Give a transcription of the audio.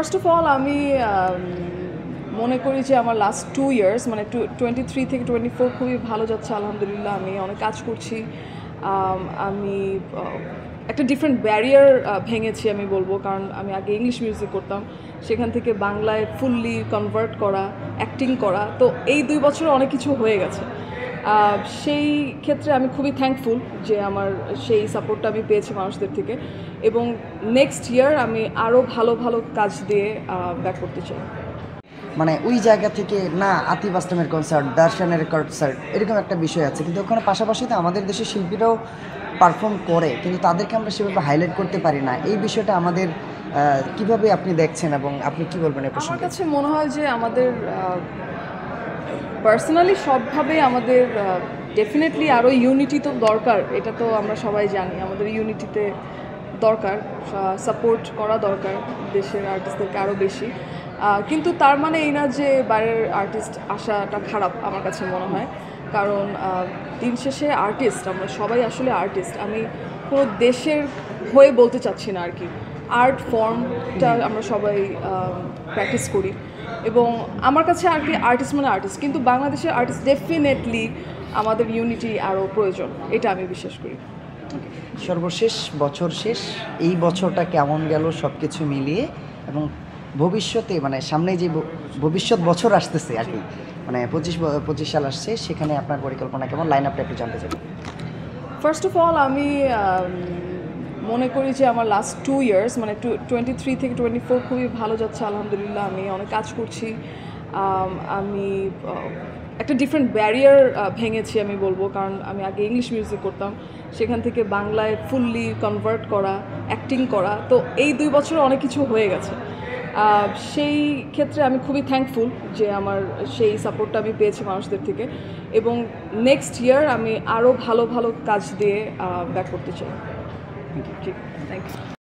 First of all আমি মনে করি যে আমার লাস্ট 2 ইয়ার্স মানে 23 থেকে 24 খুবই ভালো যাচ্ছে আলহামদুলিল্লাহ। আমি অনেক কাজ করছি। আমি একটা ডিফারেন্ট ব্যারিয়ার ভেঙেছি আমি বলবো, কারণ আমি আগে ইংলিশ মিউজিক করতাম, সেখান থেকে বাংলায় ফুললি কনভার্ট করা, অ্যাক্টিং করা। তো এই 2 বছরে অনেক কিছু হয়ে গেছে। সেই ক্ষেত্রে আমি খুবই থ্যাঙ্কফুল যে আমার সেই সাপোর্টটা আমি পেয়েছি মানুষদের থেকে, এবং নেক্সট ইয়ার আমি আরও ভালো ভালো কাজ দিয়ে ব্যাক করতে চাই। মানে ওই জায়গা থেকে না আতিফ আসলামের কনসার্ট, দর্শনের কনসার্ট, এরকম একটা বিষয় আছে, কিন্তু ওখানে পাশাপাশি তো আমাদের দেশের শিল্পীরাও পারফর্ম করে, কিন্তু তাদেরকে আমরা সেভাবে হাইলাইট করতে পারি না। এই বিষয়টা আমাদের কিভাবে আপনি দেখছেন এবং আপনি কি বলবেন এই আমার প্রসঙ্গে? কাছে মনে হয় যে আমাদের পার্সোনালি সবভাবে আমাদের ডেফিনেটলি আরও ইউনিটি তো দরকার, এটা তো আমরা সবাই জানি। আমাদের ইউনিটিতে দরকার, সাপোর্ট করা দরকার দেশের আর্টিস্টদেরকে আরও বেশি। কিন্তু তার মানে এই না যে বাইরের আর্টিস্ট আসাটা খারাপ আমার কাছে মনে হয়, কারণ দিন শেষে আর্টিস্ট আমরা সবাই আসলে আর্টিস্ট। আমি কোনো দেশের হয়ে বলতে চাচ্ছি না আর কি। আর্ট ফর্মটা আমরা সবাই প্র্যাকটিস করি, এবং আমার কাছে আর কি আর্টিস্ট মানে আর্টিস্ট, কিন্তু বাংলাদেশের আর্টিস্ট ডেফিনেটলি আমাদের ইউনিটি আরও প্রয়োজন, এটা আমি বিশ্বাস করি। সর্বশেষ বছর শেষ, এই বছরটা কেমন গেল সব কিছু মিলিয়ে, এবং ভবিষ্যতে মানে সামনে যে ভবিষ্যৎ বছর আসতেছে আর কি, মানে 25 সাল আসছে, সেখানে আপনার পরিকল্পনা কেমন, লাইন আপটা একটু জানতে চাই। ফার্স্ট অফ অল আমি মনে করি যে আমার লাস্ট 2 ইয়ার্স মানে 23 থেকে 24 খুবই ভালো যাচ্ছে আলহামদুলিল্লাহ। আমি অনেক কাজ করছি। আমি একটা ডিফারেন্ট ব্যারিয়ার ভেঙেছি আমি বলবো, কারণ আমি আগে ইংলিশ মিউজিক করতাম, সেখান থেকে বাংলায় ফুললি কনভার্ট করা, অ্যাক্টিং করা। তো এই 2 বছরে অনেক কিছু হয়ে গেছে। সেই ক্ষেত্রে আমি খুবই থ্যাঙ্কফুল যে আমার সেই সাপোর্টটা আমি পেয়েছি মানুষদের থেকে, এবং নেক্সট ইয়ার আমি আরও ভালো ভালো কাজ দিয়ে ব্যাক করতে চাই। জি, থ্যাংক ইউ।